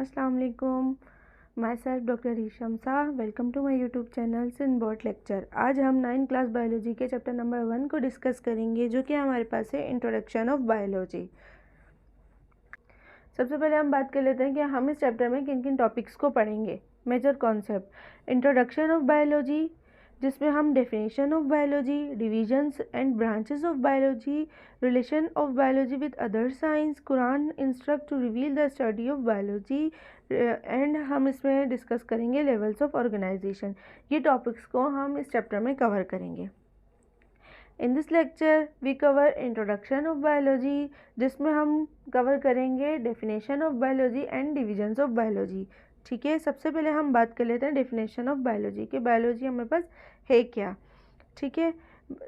अस्सलाम वालेकुम। Myself doctor Hisham Shah. Welcome to my YouTube channel Sinbot lecture. आज हम 9th क्लास बायोलॉजी के चैप्टर नंबर 1 को डिस्कस करेंगे, जो कि हमारे पास है इंट्रोडक्शन ऑफ बायोलॉजी। सबसे पहले हम बात कर लेते हैं कि हम इस चैप्टर में किन किन टॉपिक्स को पढ़ेंगे। Major concept introduction of biology, जिसमें हम definition of biology, divisions and branches of biology, relation of biology with other science, Quran instruct to reveal the study of biology and हम इसमें डिस्कस करेंगे लेवल्स ऑफ ऑर्गेनाइजेशन। ये topics को हम इस chapter में कवर करेंगे। In this lecture we cover introduction of biology, जिसमें हम कवर करेंगे definition of biology and divisions of biology. ठीक है, सबसे पहले हम बात कर लेते हैं डेफिनेशन ऑफ बायोलॉजी कि बायोलॉजी हमारे पास है क्या। ठीक है,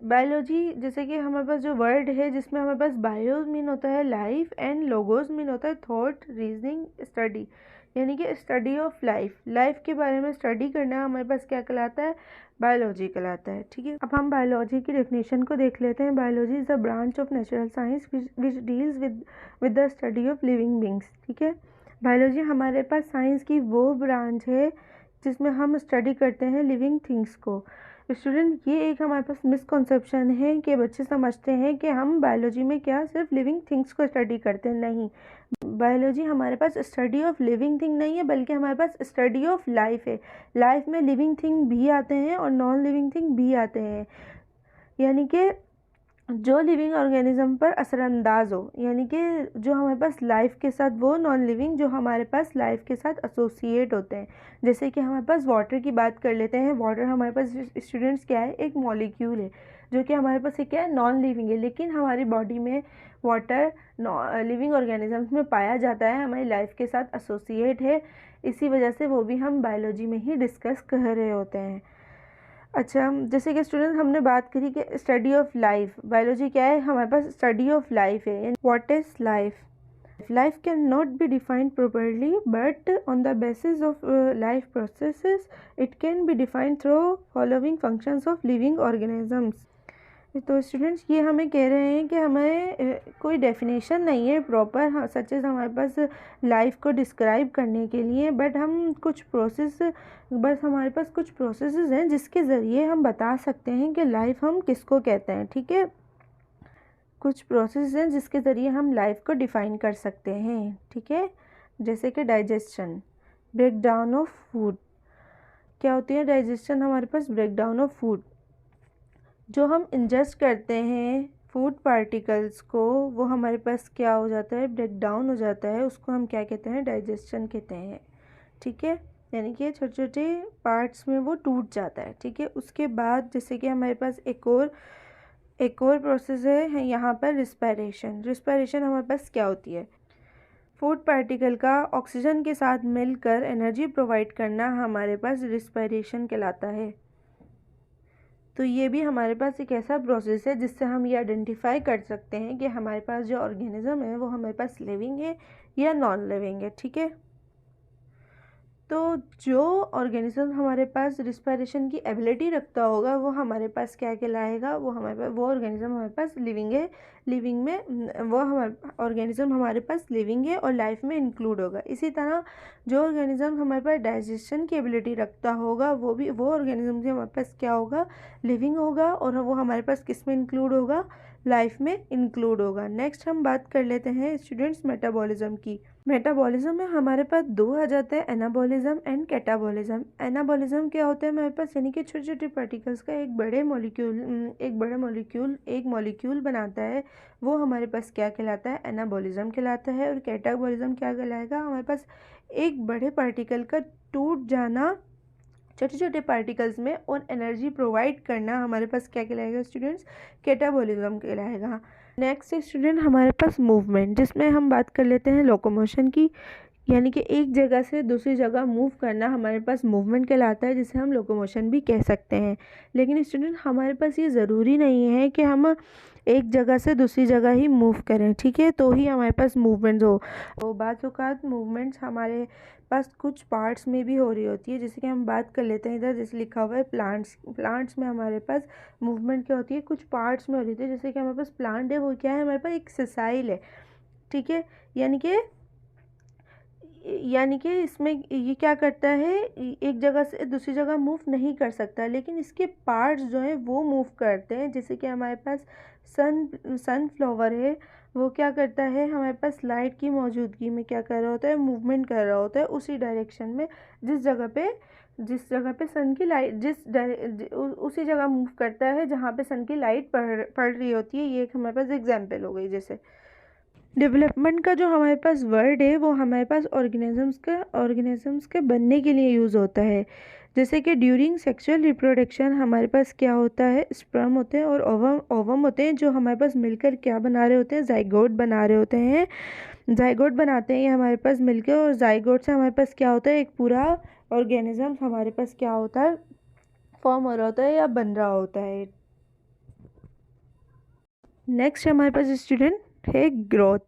बायोलॉजी जैसे कि हमारे पास जो वर्ड है, जिसमें हमारे पास बायो मीन होता है लाइफ एंड लोगोस मीन होता है थॉट, रीजनिंग, स्टडी, यानी कि स्टडी ऑफ लाइफ के बारे में स्टडी करना हमारे पास क्या कहलाता है, बायोलॉजी कहलाता है। ठीक है, अब हम बायोलॉजी की डेफिनेशन को देख लेते हैं। Biology is a branch of natural science which deals with the study of living beings. ठीक है, बायोलॉजी हमारे पास साइंस की वो ब्रांच है जिसमें हम स्टडी करते हैं लिविंग थिंग्स को। स्टूडेंट, ये एक हमारे पास मिसकॉन्सेप्शन है कि बच्चे समझते हैं कि हम बायोलॉजी में क्या सिर्फ लिविंग थिंग्स को स्टडी करते हैं। नहीं, बायोलॉजी हमारे पास स्टडी ऑफ लिविंग थिंग नहीं है, बल्कि हमारे पास स्टडी ऑफ लाइफ है। लाइफ में लिविंग थिंग भी आते हैं और नॉन लिविंग थिंग भी आते हैं, यानी कि जो लिविंग ऑर्गेनिज्म पर असरअंदाज हो, यानी कि जो हमारे पास लाइफ के साथ, वो नॉन लिविंग जो हमारे पास लाइफ के साथ एसोसिएट होते हैं। जैसे कि हमारे पास वाटर की बात कर लेते हैं। वाटर हमारे पास स्टूडेंट्स क्या है, एक मॉलिक्यूल है जो कि हमारे पास क्या है, नॉन लिविंग है, लेकिन हमारी बॉडी में वाटर लिविंग ऑर्गेनिजम्स में पाया जाता है, हमारी लाइफ के साथ एसोसिएट है। इसी वजह से वो भी हम बायोलॉजी में ही डिस्कस कर रहे होते हैं। अच्छा, जैसे कि स्टूडेंट हमने बात करी कि स्टडी ऑफ लाइफ, बायोलॉजी क्या है, हमारे पास स्टडी ऑफ लाइफ है। What is life? Life can not be defined properly, but on the basis of life processes it can be defined through following functions of living organisms. तो students, ये हमें कह रहे हैं कि हमें कोई डेफिनेशन नहीं है प्रॉपर सच एज हमारे पास लाइफ को डिस्क्राइब करने के लिए, बट हम कुछ प्रोसेस, बस हमारे पास कुछ प्रोसेसेस हैं जिसके ज़रिए हम बता सकते हैं कि लाइफ हम किसको कहते हैं। ठीक है, कुछ प्रोसेस हैं जिसके ज़रिए हम लाइफ को डिफ़ाइन कर सकते हैं। ठीक है, जैसे कि digestion, break down of food. क्या होती है डाइजेशन? हमारे पास ब्रेक डाउन ऑफ फूड, जो हम इंजेस्ट करते हैं फूड पार्टिकल्स को, वो हमारे पास क्या हो जाता है, ब्रेक डाउन हो जाता है। उसको हम क्या कहते हैं, डाइजेशन कहते हैं। ठीक है, यानी कि छोटे छोटे पार्ट्स में वो टूट जाता है। ठीक है, उसके बाद जैसे कि हमारे पास एक और प्रोसेस है यहाँ पर, रिस्पायरेशन हमारे पास क्या होती है, फूड पार्टिकल का ऑक्सीजन के साथ मिलकर एनर्जी प्रोवाइड करना हमारे पास रिस्पायरेशन कहलाता है। तो ये भी हमारे पास एक ऐसा प्रोसेस है जिससे हम ये आइडेंटिफाई कर सकते हैं कि हमारे पास जो ऑर्गेनिज्म है वो हमारे पास लिविंग है या नॉन लिविंग है। ठीक है, तो जो ऑर्गेनिज्म हमारे पास रिस्पायरेशन की एबिलिटी रखता होगा वो हमारे पास क्या कहलाएगा, वो हमारे पास, वो ऑर्गेनिज्म हमारे पास लिविंग है। लिविंग में वो हमारे ऑर्गेनिज्म हमारे पास लिविंग है और लाइफ में इंक्लूड होगा। इसी तरह जो ऑर्गेनिज्म हमारे पास डाइजेशन की एबिलिटी रखता होगा वो भी, वो ऑर्गेनिज्म भी हमारे पास क्या होगा, लिविंग होगा, और वो हमारे पास किस में इंक्लूड होगा, लाइफ में इंक्लूड होगा। नेक्स्ट हम बात कर लेते हैं स्टूडेंट्स मेटाबॉलिज्म की। मेटाबॉलिज्म में हमारे पास दो आ जाते हैं, एनाबॉलिज्म एंड कैटाबॉलिज्म। एनाबॉलिज्म क्या होता है हमारे पास, यानी कि छोटे छोटे पार्टिकल्स का एक बड़ा मॉलिक्यूल बनाता है, वो हमारे पास क्या कहलाता है, एनाबॉलिज्म कहलाता है। और कैटाबॉलिज्म क्या कहलाएगा, हमारे पास एक बड़े पार्टिकल का टूट जाना छोटे छोटे पार्टिकल्स में और एनर्जी प्रोवाइड करना हमारे पास क्या कहलाएगा स्टूडेंट्स, कैटाबॉलिज्म कहलाएगा। नेक्स्ट स्टूडेंट हमारे पास मूवमेंट, जिसमें हम बात कर लेते हैं लोकोमोशन की, यानी कि एक जगह से दूसरी जगह मूव करना हमारे पास मूवमेंट कहलाता है, जिसे हम लोकोमोशन भी कह सकते हैं। लेकिन स्टूडेंट, हमारे पास ये ज़रूरी नहीं है कि हम एक जगह से दूसरी जगह ही मूव करें। ठीक है, तो ही हमारे पास मूवमेंट्स हो। तो बात औकात मूवमेंट्स हमारे पास कुछ पार्ट्स में भी हो रही होती है। जैसे कि हम बात कर लेते हैं, इधर जैसे लिखा हुआ है प्लांट्स में हमारे पास मूवमेंट क्या होती है, कुछ पार्ट्स में हो रही थी। जैसे कि हमारे पास प्लांट है, वो क्या है, हमारे पास एक सेसाइल है। ठीक है, यानी कि यानी कि इसमें ये क्या करता है, एक जगह से दूसरी जगह मूव नहीं कर सकता, लेकिन इसके पार्ट्स जो हैं वो मूव करते हैं। जैसे कि हमारे पास सनफ्लावर है, वो क्या करता है, हमारे पास लाइट की मौजूदगी में क्या कर रहा होता है, मूवमेंट कर रहा होता है उसी डायरेक्शन में जिस जगह पे सन की लाइट उसी जगह मूव करता है जहाँ पे सन की लाइट पड़ रही होती है। ये एक हमारे पास एग्जाम्पल हो गई। जैसे डेवलपमेंट का जो हमारे पास वर्ड है वो हमारे पास ऑर्गेनिजम्स के बनने के लिए यूज़ होता है। जैसे कि ड्यूरिंग सेक्सुअल रिप्रोडक्शन हमारे पास क्या होता है, स्पर्म होते हैं और ओवम होते हैं, जो हमारे पास मिलकर क्या बना रहे होते हैं, जाइगोट बना रहे होते हैं। जाइगोट बनाते हैं ये हमारे पास मिलकर, और जाइगोट से हमारे पास क्या होता है, एक पूरा ऑर्गेनिज्म हमारे पास क्या होता है, फॉर्म हो रहा होता है या बन रहा होता है। नेक्स्ट हमारे पास स्टूडेंट है ग्रोथ।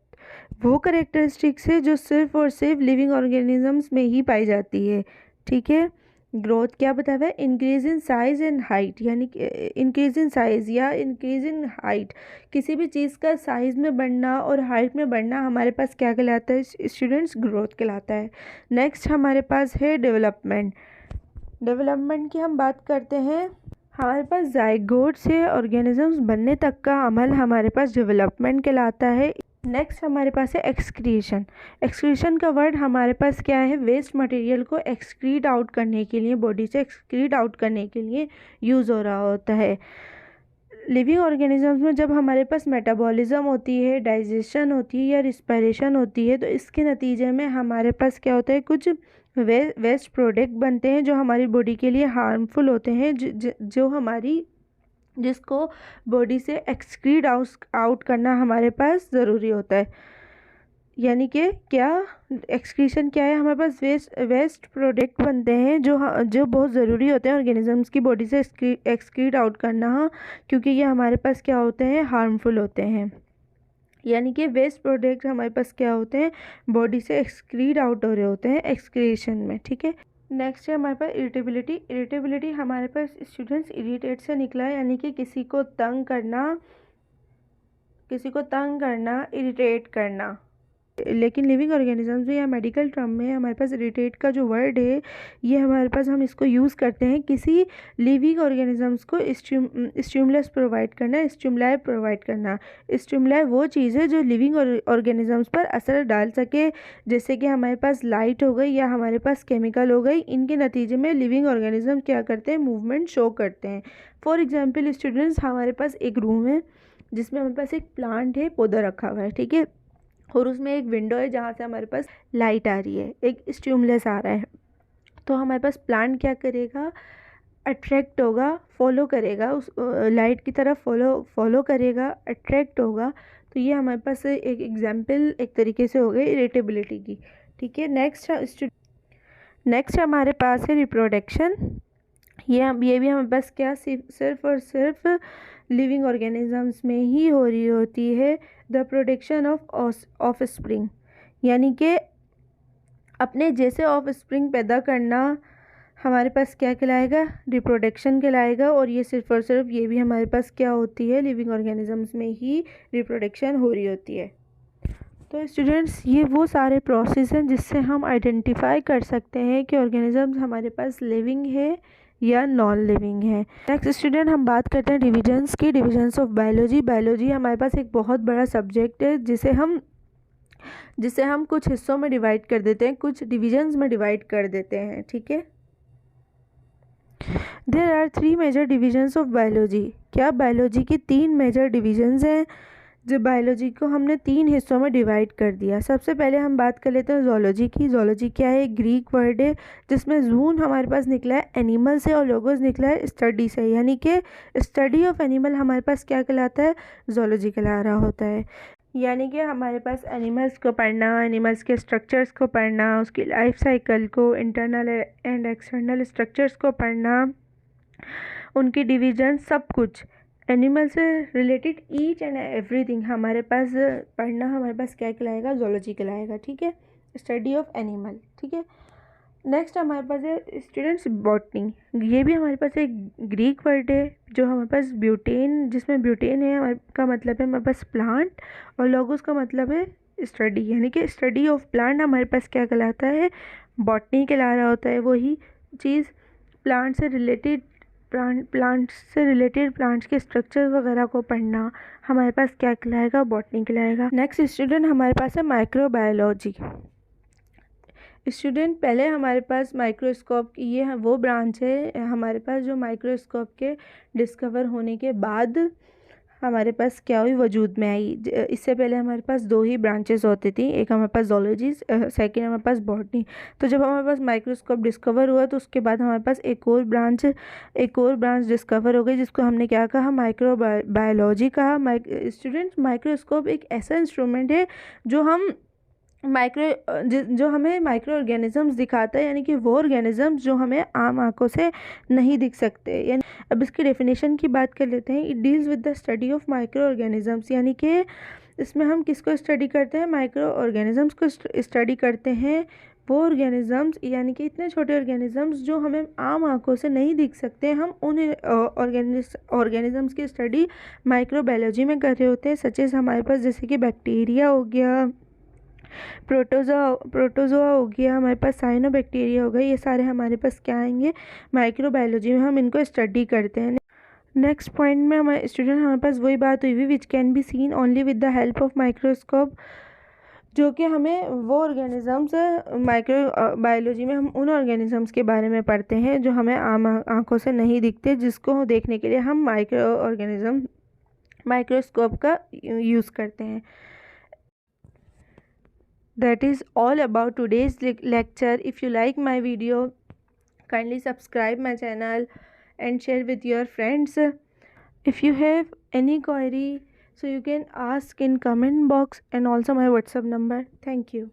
वो करेक्टरिस्टिक्स है जो सिर्फ और सिर्फ लिविंग ऑर्गेनिजम्स में ही पाई जाती है। ठीक है, ग्रोथ क्या बताया हुआ है, increase in size and height, यानी कि इंक्रीज इन साइज या इंक्रीज इन हाइट, किसी भी चीज़ का साइज में बढ़ना और हाइट में बढ़ना हमारे पास क्या कहलाता है स्टूडेंट्स, ग्रोथ कहलाता है। नेक्स्ट हमारे पास है डेवलपमेंट। डेवलपमेंट की हम बात करते हैं, हमारे पास जाइगोट से ऑर्गेनिजम्स बनने तक का अमल हमारे पास डेवलपमेंट कहलाता है। नेक्स्ट हमारे पास है एक्सक्रीशन। एक्सक्रीशन का वर्ड हमारे पास क्या है, वेस्ट मटेरियल को एक्सक्रीट आउट करने के लिए, बॉडी से एक्सक्रीट आउट करने के लिए यूज़ हो रहा होता है। लिविंग ऑर्गेनिजम्स में जब हमारे पास मेटाबॉलिज्म होती है, डाइजेशन होती है या रिस्पायरेशन होती है, तो इसके नतीजे में हमारे पास क्या होता है, कुछ वेस्ट प्रोडक्ट बनते हैं जो हमारी बॉडी के लिए हार्मफुल होते हैं, जो हमारी जिसको बॉडी से एक्सक्रीट आउट करना हमारे पास ज़रूरी होता है। यानी कि क्या एक्सक्रीशन क्या है, हमारे पास वेस्ट प्रोडक्ट बनते हैं जो बहुत ज़रूरी होते हैं ऑर्गेनिजम्स की बॉडी से एक्सक्रीट आउट करना, क्योंकि ये हमारे पास क्या होते हैं, हार्मफुल होते हैं। यानी कि वेस्ट प्रोडक्ट हमारे पास क्या होते हैं, बॉडी से एक्सक्रीट आउट हो रहे होते हैं एक्सक्रीशन में। ठीक है, नेक्स्ट है हमारे पास इरिटेबिलिटी। इरिटेबिलिटी हमारे पास स्टूडेंट्स इरिटेट से निकला है, यानी कि किसी को तंग करना, इरिटेट करना। लेकिन लिविंग ऑर्गेनिजम्स में या मेडिकल टर्म में हमारे पास इरिटेट का जो वर्ड है, ये हमारे पास हम इसको यूज़ करते हैं किसी लिविंग ऑर्गेनिजम्स को स्टिमुलस प्रोवाइड करना, स्टिमुलाई प्रोवाइड करना। स्टिमुलाई वो चीज़ है जो लिविंग ऑर्गेनिजम्स पर असर डाल सके, जैसे कि हमारे पास लाइट हो गई या हमारे पास केमिकल हो गई, इनके नतीजे में लिविंग ऑर्गेनिज्म क्या करते हैं, मूवमेंट शो करते हैं। फॉर एग्जाम्पल स्टूडेंट्स, हमारे पास एक रूम है जिसमें हमारे पास एक प्लांट है, पौधा रखा हुआ है। ठीक है, और उसमें एक विंडो है जहाँ से हमारे पास लाइट आ रही है, एक स्टिमुलस आ रहा है। तो हमारे पास प्लांट क्या करेगा, अट्रैक्ट होगा, फॉलो करेगा, उस लाइट की तरफ फॉलो करेगा, अट्रैक्ट होगा। तो ये हमारे पास एक एग्जाम्पल एक तरीके से हो गई इरिटेबिलिटी की। ठीक है, नेक्स्ट हमारे पास है रिप्रोडक्शन। ये भी हमारे पास क्या सिर्फ और सिर्फ लिविंग ऑर्गेनिजम्स में ही हो रही होती है। द प्रोडक्शन ऑफ स्प्रिंग, यानी कि अपने जैसे ऑफ स्प्रिंग पैदा करना हमारे पास क्या कहलाएगा, रिप्रोडक्शन कहलाएगा। और ये सिर्फ और सिर्फ ये भी हमारे पास क्या होती है, लिविंग ऑर्गेनिजम्स में ही रिप्रोडक्शन हो रही होती है। तो स्टूडेंट्स, ये वो सारे प्रोसेस हैं जिससे हम आइडेंटिफाई कर सकते हैं कि ऑर्गेनिजम्स हमारे पास लिविंग है या नॉन लिविंग है। नेक्स्ट स्टूडेंट, हम बात करते हैं डिविजन्स की, डिविजन्स ऑफ बायोलॉजी। बायोलॉजी हमारे पास एक बहुत बड़ा सब्जेक्ट है जिसे हम कुछ हिस्सों में डिवाइड कर देते हैं, कुछ डिविजन्स में डिवाइड कर देते हैं। ठीक है, there are 3 major divisions of biology. क्या बायोलॉजी की 3 मेजर डिविजन्स हैं, जो बायोलॉजी को हमने 3 हिस्सों में डिवाइड कर दिया। सबसे पहले हम बात कर लेते हैं जूलॉजी की। जूलॉजी क्या है, ग्रीक वर्ड है जिसमें जून हमारे पास निकला है एनिमल से और लोगोस निकला है स्टडी से, यानी कि स्टडी ऑफ एनिमल हमारे पास क्या कहलाता है, जूलॉजी कहला रहा होता है। यानी कि हमारे पास एनिमल्स को पढ़ना, एनिमल्स के स्ट्रक्चर्स को पढ़ना, उसकी लाइफ साइकिल को, इंटरनल एंड एक्सटर्नल स्ट्रक्चर्स को पढ़ना, उनकी डिवीजन, सब कुछ एनिमल से रिलेटेड ईच एंड एवरीथिंग हमारे पास पढ़ना हमारे पास क्या कहलाएगा, जूलॉजी कहलाएगा। ठीक है, स्टडी ऑफ एनिमल। ठीक है, नेक्स्ट हमारे पास है स्टूडेंट्स बॉटनी। ये भी हमारे पास एक ग्रीक वर्ड है जो हमारे पास ब्यूटेन, जिसमें ब्यूटेन है हमारे का मतलब है हमारे पास प्लांट, और लोगोस का मतलब है स्टडी, यानी कि स्टडी ऑफ प्लांट हमारे पास क्या कहलाता है, बॉटनी कहला रहा होता है। वही चीज़ प्लांट से रिलेटेड प्लांट्स के स्ट्रक्चर वगैरह को पढ़ना हमारे पास क्या कहलाएगा, बॉटनी कहलाएगा। नेक्स्ट स्टूडेंट हमारे पास है माइक्रोबायोलॉजी। स्टूडेंट पहले हमारे पास माइक्रोस्कोप की ये वो ब्रांच है हमारे पास जो माइक्रोस्कोप के डिस्कवर होने के बाद हमारे पास क्या हुई, वजूद में आई। इससे पहले हमारे पास दो ही ब्रांचेस होती थी, एक हमारे पास जोलॉजी, सेकंड हमारे पास बॉटनी। तो जब हमारे पास माइक्रोस्कोप डिस्कवर हुआ तो उसके बाद हमारे पास एक और ब्रांच डिस्कवर हो गई जिसको हमने क्या कहा, माइक्रोबायोलॉजी कहा। स्टूडेंट्स माइक्रोस्कोप एक ऐसा इंस्ट्रूमेंट है जो हमें माइक्रो ऑर्गेनिजम्स दिखाता है, यानी कि वो ऑर्गेनिजम्स जो हमें आम आंखों से नहीं दिख सकते। यानी अब इसकी डेफिनेशन की बात कर लेते हैं। It deals with the study of micro organisms, यानी कि इसमें हम किसको स्टडी करते हैं, माइक्रो ऑर्गेनिजम्स को स्टडी करते हैं। वो ऑर्गेनिजम्स यानी कि इतने छोटे ऑर्गेनिजम्स जो हमें आम आंखों से नहीं दिख सकते, हम उन ऑर्गेनिजम्स की स्टडी माइक्रोबायोलॉजी में कर रहे होते हैं। सचेज हमारे पास जैसे कि बैक्टीरिया हो गया, प्रोटोजोआ हो गया, हमारे पास साइनोबैक्टीरिया हो गया, ये सारे हमारे पास क्या आएंगे, माइक्रोबायोलॉजी में हम इनको स्टडी करते हैं। नेक्स्ट पॉइंट में हमारे पास वही बात हुई which can be seen only with the help of microscope, जो कि हमें वो ऑर्गेनिजम्स माइक्रो बायोलॉजी में हम उन ऑर्गेनिजम्स के बारे में पढ़ते हैं जो हमें आम आंखों से नहीं दिखते, जिसको देखने के लिए हम माइक्रोस्कोप का यूज़ करते हैं। That is all about today's lecture. If you like my video, kindly subscribe my channel and share with your friends. If you have any query, so you can ask in comment box and also my WhatsApp number. Thank you.